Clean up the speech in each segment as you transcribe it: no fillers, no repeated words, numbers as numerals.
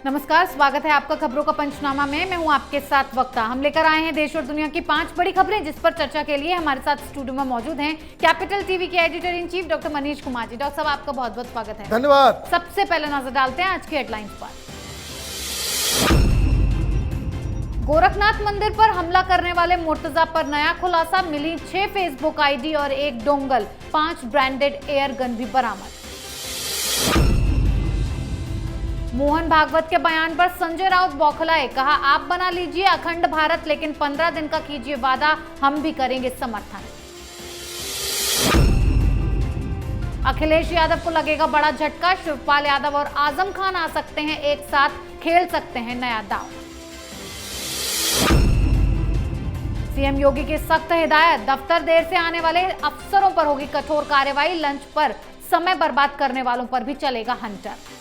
नमस्कार, स्वागत है आपका खबरों का पंचनामा में। मैं हूं आपके साथ वक्ता। हम लेकर आए हैं देश और दुनिया की 5 बड़ी खबरें, जिस पर चर्चा के लिए हमारे साथ स्टूडियो में मौजूद हैं कैपिटल टीवी के editor in chief doctor Manish Kumar ji. Doctor साहब, आपका बहुत बहुत स्वागत है। धन्यवाद। सबसे पहले नजर डालते हैं आज की हेडलाइंस पर। गोरखनाथ मंदिर पर हमला करने वाले मुर्तजा पर नया खुलासा, मिली 6 फेसबुक आईडी और 1 डोंगल, 5 ब्रांडेड एयर गन भी बरामद। मोहन भागवत के बयान पर संजय राउत बौखलाए, कहा आप बना लीजिए अखंड भारत, लेकिन 15 दिन का कीजिए वादा, हम भी करेंगे समर्थन। अखिलेश यादव को लगेगा बड़ा झटका, शिवपाल यादव और आजम खान आ सकते हैं एक साथ, खेल सकते हैं नया दांव। सीएम योगी की सख्त हिदायत, दफ्तर देर से आने वाले अफसरों पर होगी कठोर कार्रवाई, लंच पर समय बर्बाद करने वालों पर भी चलेगा हंटर।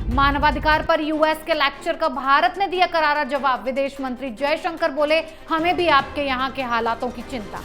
मानवाधिकार पर यूएस के लेक्चर का भारत ने दिया करारा जवाब, विदेश मंत्री जयशंकर बोले हमें भी आपके यहां के हालातों की चिंता।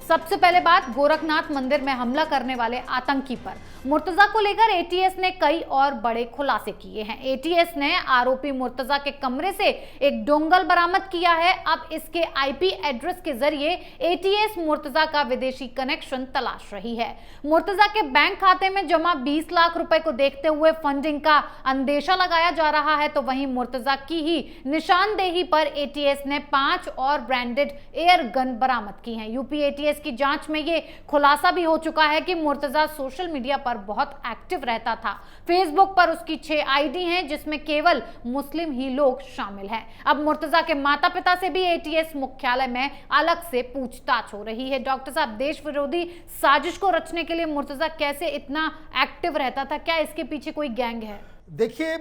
सबसे पहले बात गोरखनाथ मंदिर में हमला करने वाले आतंकी पर। मुर्तजा को लेकर एटीएस ने कई और बड़े खुलासे किए हैं। एटीएस ने आरोपी मुर्तजा के कमरे से एक डोंगल बरामद किया है। अब इसके आईपी एड्रेस के जरिए एटीएस मुर्तजा का विदेशी कनेक्शन तलाश रही है। मुर्तजा के बैंक खाते में जमा 20 लाख रुपए को देखते हुए फंडिंग का अंदेशा लगाया जा रहा है, तो वहीं मुर्तजा की ही निशानदेही पर एटीएस ने 5 और ब्रांडेड एयर गन बरामद की हैं। यूपी एटीएस की जांच में ये खुलासा भी हो चुका है कि मुर्तजा सोशल मीडिया पर बहुत एक्टिव रहता था। फेसबुक पर उसकी 6 आईडी हैं, जिसमें केवल मुस्लिम ही लोग शामिल हैं। अब मुर्तजा के माता पिता से भी एटीएस मुख्यालय में अलग से पूछताछ हो रही है। डॉक्टर साहब, देश विरोधी साजिश को रचने के लिए मुर्तजा कैसे इतना एक्टिव रहता था? क्या इसके पीछे कोई गैंग है? देखिए,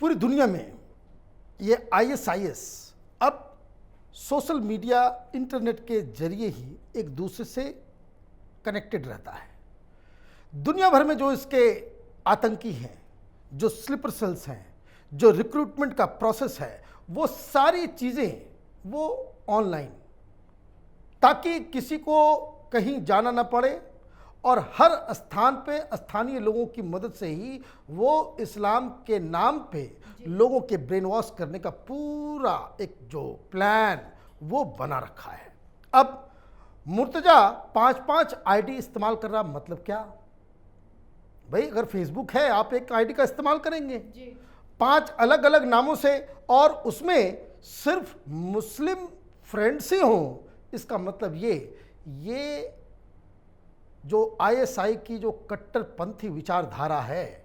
पूरी दुनिया में ये आईएसआईएस अब सोशल मीडिया, इंटरनेट के जरिए ही एक दूसरे से कनेक्टेड रहता है। दुनिया भर में जो इसके आतंकी हैं, जो स्लीपर सेल्स हैं, जो रिक्रूटमेंट का प्रोसेस है, वो सारी चीज़ें वो ऑनलाइन, ताकि किसी को कहीं जाना ना पड़े और हर स्थान पे स्थानीय लोगों की मदद से ही वो इस्लाम के नाम पे लोगों के ब्रेन वॉश करने का पूरा एक जो प्लान वो बना रखा है। अब मुर्तजा 5-5 आईडी इस्तेमाल कर रहा, मतलब क्या भाई? अगर फेसबुक है, आप एक आईडी का इस्तेमाल करेंगे 5 अलग अलग नामों से, और उसमें सिर्फ मुस्लिम फ्रेंड्स ही हों, इसका मतलब ये जो आईएसआई की जो कट्टरपंथी विचारधारा है,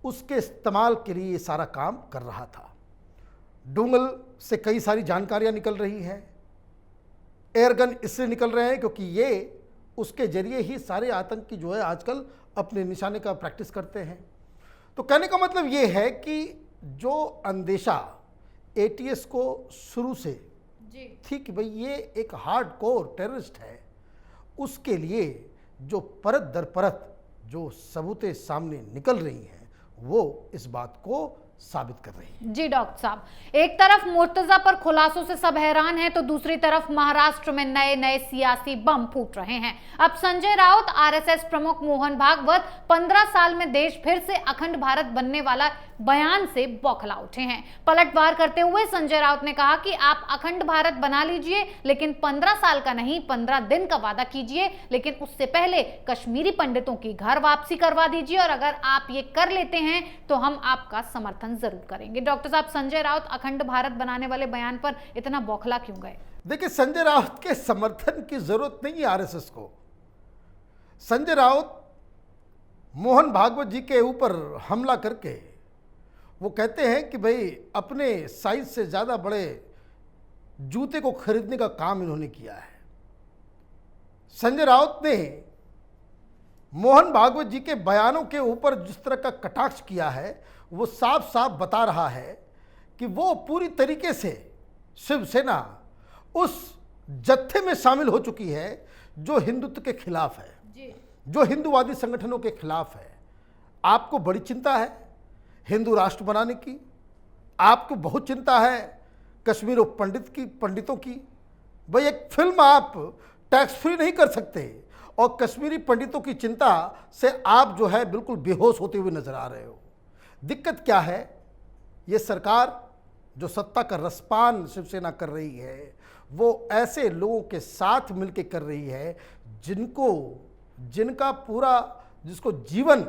उसके इस्तेमाल के लिए ये सारा काम कर रहा था। डोंगल से कई सारी जानकारियां निकल रही हैं, एयरगन इससे निकल रहे हैं क्योंकि ये उसके जरिए ही सारे आतंकी जो है आजकल अपने निशाने का प्रैक्टिस करते हैं। तो कहने का मतलब ये है कि जो अंदेशा एटीएस को शुरू से थी कि भाई ये एक हार्डकोर टेररिस्ट है, उसके लिए जो परत दर परत जो सबूतें सामने निकल रही हैं, वो इस बात को साबित कर रही है। जी डॉक्टर साहब, एक तरफ मुर्तजा पर खुलासों से सब हैरान हैं, तो दूसरी तरफ महाराष्ट्र में नए नए सियासी बम फूट रहे हैं। अब संजय राउत, आरएसएस प्रमुख मोहन भागवत 15 साल में देश फिर से अखंड भारत बनने वाला बयान से बौखला उठे हैं। पलटवार करते हुए संजय राउत ने कहा कि आप अखंड भारत बना लीजिए, लेकिन 15 साल का नहीं, 15 दिन का वादा कीजिए, लेकिन उससे पहले कश्मीरी पंडितों की घर वापसी करवा दीजिए, और अगर आप ये कर लेते हैं तो हम आपका समर्थन जरूर करेंगे। डॉक्टर साहब, संजय राउत अखंड भारत बनाने वाले बयान पर इतना बौखला क्यों गए? देखिए, संजय राउत के समर्थन की जरूरत नहीं है आरएसएस को। संजय राउत मोहन भागवत जी के ऊपर हमला करके वो कहते हैं कि भाई अपने साइज से ज़्यादा बड़े जूते को खरीदने का काम इन्होंने किया है। संजय राउत ने मोहन भागवत जी के बयानों के ऊपर जिस तरह का कटाक्ष किया है, वो साफ साफ बता रहा है कि वो पूरी तरीके से शिवसेना उस जत्थे में शामिल हो चुकी है जो हिंदुत्व के खिलाफ है, जो हिंदूवादी संगठनों के खिलाफ है। आपको बड़ी चिंता है हिंदू राष्ट्र बनाने की, आपको बहुत चिंता है कश्मीर पंडितों की, भाई एक फिल्म आप टैक्स फ्री नहीं कर सकते और कश्मीरी पंडितों की चिंता से आप जो है बिल्कुल बेहोश होते हुए नजर आ रहे हो। दिक्कत क्या है, ये सरकार जो सत्ता का रसपान शिवसेना कर रही है वो ऐसे लोगों के साथ मिलकर कर रही है जिनका पूरा जिसको जीवन,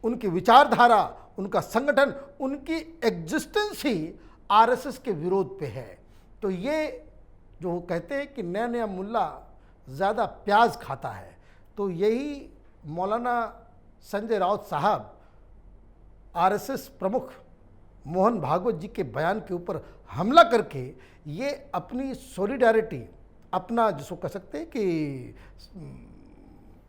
उनकी विचारधारा, उनका संगठन, उनकी एग्जिस्टेंस ही आरएसएस के विरोध पे है। तो ये जो कहते हैं कि नया नया मुल्ला ज़्यादा प्याज खाता है, तो यही मौलाना संजय राउत साहब आरएसएस प्रमुख मोहन भागवत जी के बयान के ऊपर हमला करके ये अपनी सॉलिडारिटी, अपना जिसको कह सकते हैं कि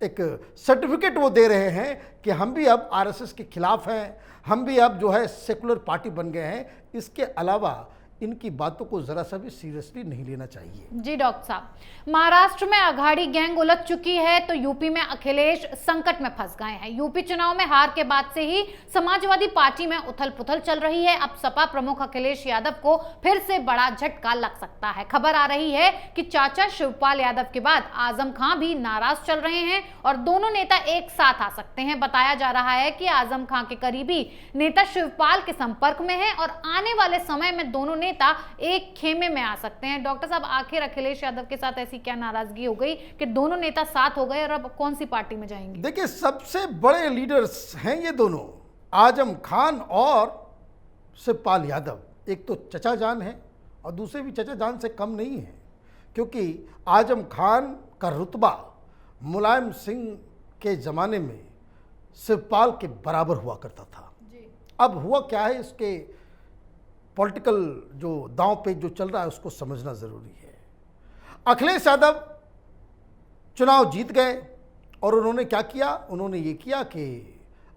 एक सर्टिफिकेट वो दे रहे हैं कि हम भी अब आरएसएस के खिलाफ हैं, हम भी अब जो है सेकुलर पार्टी बन गए हैं। इसके अलावा इनकी बातों को जरा सा भी सीरियसली नहीं लेना चाहिए। जी डॉक्टर साहब, महाराष्ट्र में अघाड़ी गैंग उलझ चुकी है तो यूपी में अखिलेश संकट में फंस गए हैं। यूपी चुनाव में हार के बाद से ही समाजवादी पार्टी में उथल पुथल चल रही है। अब सपा प्रमुख अखिलेश यादव को फिर से बड़ा झटका लग सकता है। खबर आ रही है कि चाचा शिवपाल यादव के बाद आजम खां भी नाराज चल रहे हैं और दोनों नेता एक साथ आ सकते हैं। बताया जा रहा है कि आजम खां के करीबी नेता शिवपाल के संपर्क में है और आने वाले समय में दोनों नेता एक खेमे में आ सकते हैं। डॉक्टर साहब, आखिर अखिलेश यादव के साथ ऐसी क्या नाराजगी हो गई कि दोनों नेता साथ हो गए और अब कौन सी पार्टी में जाएंगे? देखिए, सबसे बड़े लीडर्स हैं ये दोनों, आजम खान और शिवपाल यादव। एक तो चचा जान है और दूसरे भी चचा जान से कम नहीं है, क्योंकि आजम खान का रुतबा मुलायम सिंह के ज़माने में शिवपाल के बराबर हुआ करता था जी। अब हुआ क्या है, इसके पॉलिटिकल जो दांव पे जो चल रहा है उसको समझना ज़रूरी है। अखिलेश यादव चुनाव जीत गए और उन्होंने क्या किया, उन्होंने ये किया कि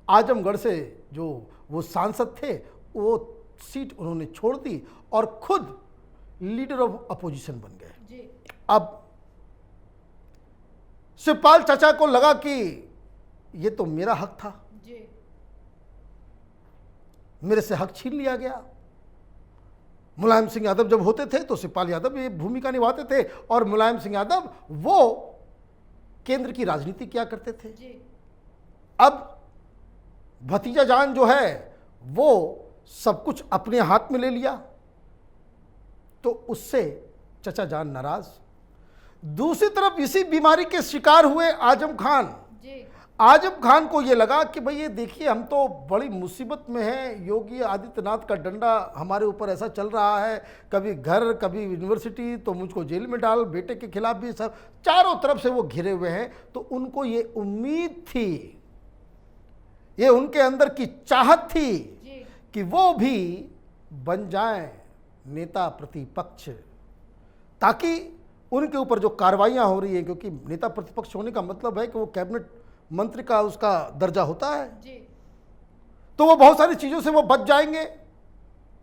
आजमगढ़ से जो वो सांसद थे वो सीट उन्होंने छोड़ दी और खुद लीडर ऑफ अपोजिशन बन गए। अब शिवपाल चाचा को लगा कि ये तो मेरा हक था जी, मेरे से हक छीन लिया गया। मुलायम सिंह यादव जब होते थे तो शिवपाल यादव ये भूमिका निभाते थे और मुलायम सिंह यादव वो केंद्र की राजनीति किया करते थे जी। अब भतीजा जान जो है वो सब कुछ अपने हाथ में ले लिया तो उससे चचा जान नाराज। दूसरी तरफ इसी बीमारी के शिकार हुए आजम खान जी। आजम खान को ये लगा कि भाई ये देखिए, हम तो बड़ी मुसीबत में हैं, योगी आदित्यनाथ का डंडा हमारे ऊपर ऐसा चल रहा है, कभी घर कभी यूनिवर्सिटी, तो मुझको जेल में डाल, बेटे के खिलाफ भी, सब चारों तरफ से वो घिरे हुए हैं। तो उनको ये उम्मीद थी, ये उनके अंदर की चाहत थी कि वो भी बन जाएं नेता प्रतिपक्ष, ताकि उनके ऊपर जो कार्रवाइयाँ हो रही हैं, क्योंकि नेता प्रतिपक्ष होने का मतलब है कि वो कैबिनेट मंत्री का उसका दर्जा होता है जी। तो वो बहुत सारी चीज़ों से वो बच जाएंगे।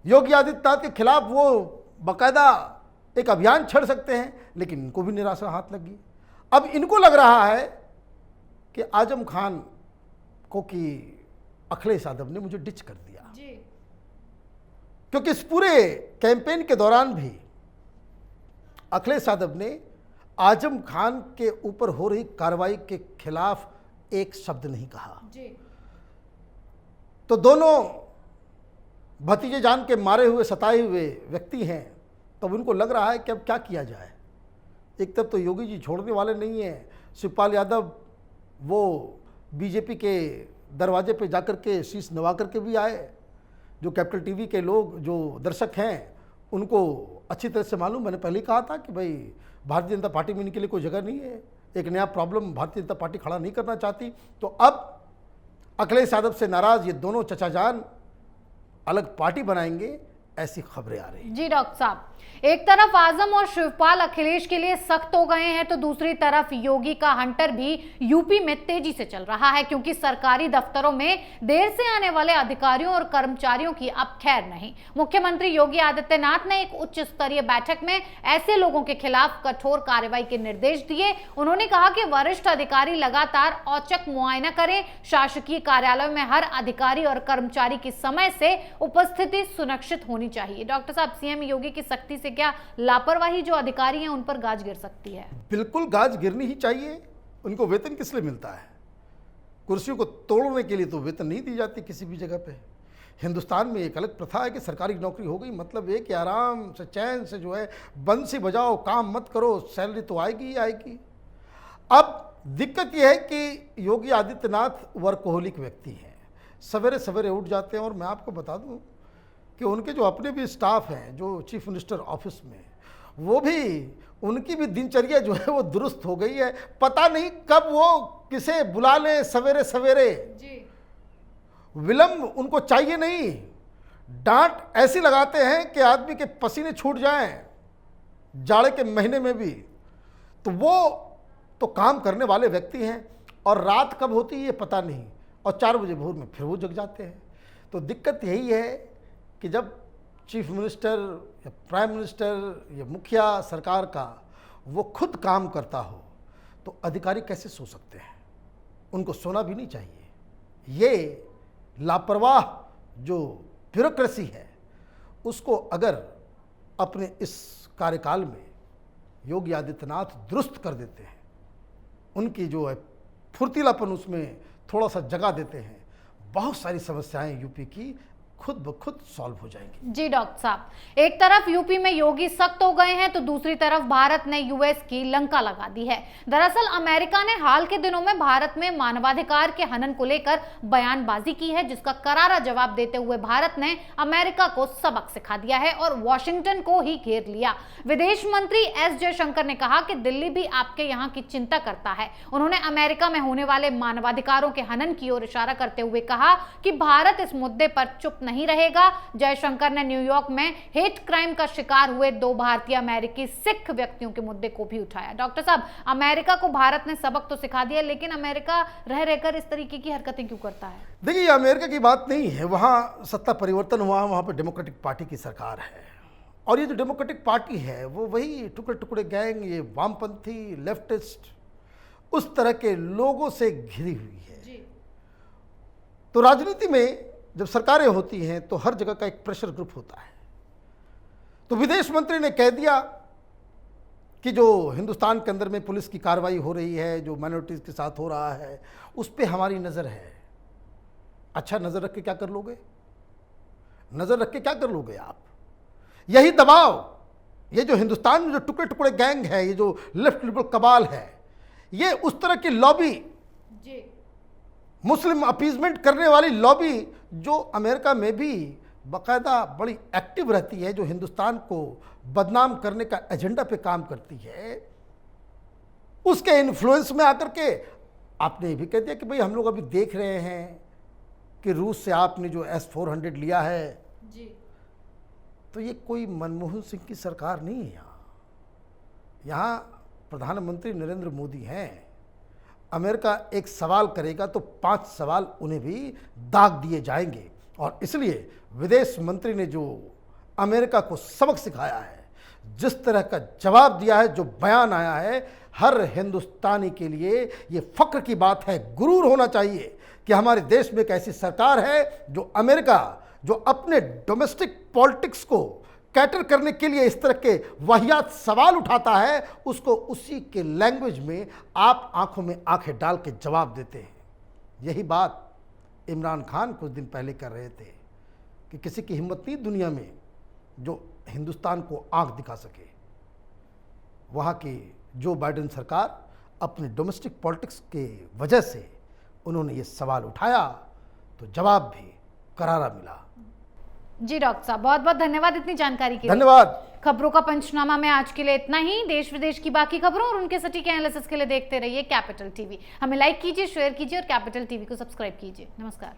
योगी आदित्यनाथ के खिलाफ वो बाकायदा एक अभियान छेड़ सकते हैं, लेकिन इनको भी निराशा हाथ लगी। अब इनको लग रहा है कि आजम खान को कि अखिलेश यादव ने मुझे डिच कर दिया जी। क्योंकि इस पूरे कैंपेन के दौरान भी अखिलेश यादव ने आजम खान के ऊपर हो रही कार्रवाई के खिलाफ एक शब्द नहीं कहा जी। तो दोनों भतीजे जान के मारे हुए सताए हुए व्यक्ति हैं, तब उनको लग रहा है कि अब क्या किया जाए। एक तरफ तो योगी जी छोड़ने वाले नहीं हैं, शिवपाल यादव वो बीजेपी के दरवाजे पे जाकर के शीश नवा करके भी आए। जो कैपिटल टीवी के लोग, जो दर्शक हैं, उनको अच्छी तरह से मालूम, मैंने पहले ही कहा था कि भाई भारतीय जनता पार्टी में इनके लिए कोई जगह नहीं है, एक नया प्रॉब्लम भारतीय जनता पार्टी खड़ा नहीं करना चाहती। तो अब अखिलेश यादव से नाराज ये दोनों चचा जान अलग पार्टी बनाएंगे, ऐसी खबरें आ रही। जी डॉक्टर साहब, एक तरफ आजम और शिवपाल अखिलेश के लिए सख्त हो गए हैं तो दूसरी तरफ योगी का हंटर भी यूपी में तेजी से चल रहा है, क्योंकि सरकारी दफ्तरों में देर से आने वाले अधिकारियों और कर्मचारियों की अब खैर नहीं। मुख्यमंत्री योगी आदित्यनाथ ने एक उच्च स्तरीय बैठक में ऐसे लोगों के खिलाफ कठोर कार्रवाई के निर्देश दिए। उन्होंने कहा कि वरिष्ठ अधिकारी लगातार औचक मुआयना करें, शासकीय कार्यालयों में हर अधिकारी और कर्मचारी की समय से उपस्थिति सुनिश्चित होनी होनी चाहिए। डॉक्टर साहब, सीएम योगी की सख्ती से क्या लापरवाही जो अधिकारी हैं उन पर गाज गिर सकती है? बिल्कुल गाज गिरनी ही चाहिए। उनको वेतन किस लिए मिलता है? कुर्सियों को तोड़ने के लिए तो वेतन नहीं दी जाती किसी भी जगह पे। हिंदुस्तान में एक अलग प्रथा है कि सरकारी नौकरी हो गई मतलब ये कि आराम से चैन से जो है बंसी बजाओ, काम मत करो, सैलरी तो आएगी ही आएगी। अब दिक्कत यह है कि योगी आदित्यनाथ वर्कोहोलिक व्यक्ति हैं, सवेरे सवेरे उठ जाते हैं। और मैं आपको बता दूं कि उनके जो अपने भी स्टाफ हैं जो चीफ मिनिस्टर ऑफिस में, वो भी उनकी भी दिनचर्या जो है वो दुरुस्त हो गई है। पता नहीं कब वो किसे बुला लें सवेरे सवेरे। विलंब उनको चाहिए नहीं, डांट ऐसी लगाते हैं कि आदमी के पसीने छूट जाएं जाड़े के महीने में भी। तो वो तो काम करने वाले व्यक्ति हैं और रात कब होती है ये पता नहीं, और 4 बजे भोर में फिर वो जग जाते हैं। तो दिक्कत यही है कि जब चीफ मिनिस्टर या प्राइम मिनिस्टर या मुखिया सरकार का वो खुद काम करता हो तो अधिकारी कैसे सो सकते हैं? उनको सोना भी नहीं चाहिए। ये लापरवाह जो ब्यूरोक्रेसी है उसको अगर अपने इस कार्यकाल में योगी आदित्यनाथ दुरुस्त कर देते हैं, उनकी जो है फुर्तीलापन उसमें थोड़ा सा जगा देते हैं, बहुत सारी समस्याएं यूपी की खुद ब खुद सॉल्व हो जाएंगी। जी डॉक्टर साहब, एक तरफ यूपी में योगी सख्त हो गए हैं तो दूसरी तरफ भारत ने यूएस की लंका लगा दी है। दरअसल अमेरिका ने हाल के दिनों में भारत में मानवाधिकार के हनन को लेकर बयानबाजी की है, जिसका करारा जवाब देते हुए भारत ने अमेरिका को सबक सिखा दिया है और वॉशिंगटन को ही घेर लिया। विदेश मंत्री एस जयशंकर ने कहा कि दिल्ली भी आपके यहाँ की चिंता करता है। उन्होंने अमेरिका में होने वाले मानवाधिकारों के हनन की ओर इशारा करते हुए कहा कि भारत इस मुद्दे पर चुप नहीं रहेगा। जयशंकर ने न्यूयॉर्क में हेट क्राइम का शिकार हुए 2 भारतीय अमेरिकी सिख व्यक्तियों के मुद्दे को भी उठाया। डॉक्टर साहब, अमेरिका को भारत ने सबक तो सिखा दिया, लेकिन अमेरिका रह रहकर इस तरीके की हरकतें क्यों करता है? देखिए, ये अमेरिका की बात नहीं है। वहां सत्ता परिवर्तन हुआ, वहां पर डेमोक्रेटिक पार्टी की सरकार है और ये जो डेमोक्रेटिक पार्टी है वो वही टुकड़े टुकड़े गैंग, ये वामपंथी लेफ्टिस्ट उस तरह के लोगों से घिरी हुई है जी। तो राजनीति में जब सरकारें होती हैं तो हर जगह का एक प्रेशर ग्रुप होता है। तो विदेश मंत्री ने कह दिया कि जो हिंदुस्तान के अंदर में पुलिस की कार्रवाई हो रही है, जो माइनॉरिटीज के साथ हो रहा है, उस पर हमारी नज़र है। अच्छा, नज़र रख के क्या कर लोगे? नज़र रख के क्या कर लोगे आप? यही दबाव, ये जो हिंदुस्तान में जो टुकड़े टुकड़े गैंग है, ये जो लेफ्ट लिबरल कबाल है, ये उस तरह की लॉबी जी, मुस्लिम अपीजमेंट करने वाली लॉबी जो अमेरिका में भी बाकायदा बड़ी एक्टिव रहती है, जो हिंदुस्तान को बदनाम करने का एजेंडा पे काम करती है, उसके इन्फ्लुएंस में आकर के आपने ये भी कह दिया कि भाई हम लोग अभी देख रहे हैं कि रूस से आपने जो S-400 लिया है जी। तो ये कोई मनमोहन सिंह की सरकार नहीं है। यहाँ प्रधानमंत्री नरेंद्र मोदी हैं। अमेरिका एक सवाल करेगा तो 5 सवाल उन्हें भी दाग दिए जाएंगे, और इसलिए विदेश मंत्री ने जो अमेरिका को सबक सिखाया है, जिस तरह का जवाब दिया है, जो बयान आया है, हर हिंदुस्तानी के लिए ये फख्र की बात है, गुरूर होना चाहिए कि हमारे देश में एक ऐसी सरकार है जो अमेरिका, जो अपने डोमेस्टिक पॉलिटिक्स को कैटर करने के लिए इस तरह के वाहियात सवाल उठाता है, उसको उसी के लैंग्वेज में आप आंखों में आंखें डाल के जवाब देते हैं। यही बात इमरान खान कुछ दिन पहले कर रहे थे कि किसी की हिम्मत नहीं दुनिया में जो हिंदुस्तान को आंख दिखा सके। वहाँ की जो बाइडेन सरकार अपने डोमेस्टिक पॉलिटिक्स के वजह से उन्होंने ये सवाल उठाया तो जवाब भी करारा मिला। जी डॉक्टर साहब, बहुत बहुत धन्यवाद इतनी जानकारी के लिए। धन्यवाद। खबरों का पंचनामा में आज के लिए इतना ही। देश विदेश की बाकी खबरों और उनके सटीक एनालिसिस के लिए देखते रहिए कैपिटल टीवी। हमें लाइक कीजिए, शेयर कीजिए और कैपिटल टीवी को सब्सक्राइब कीजिए। नमस्कार।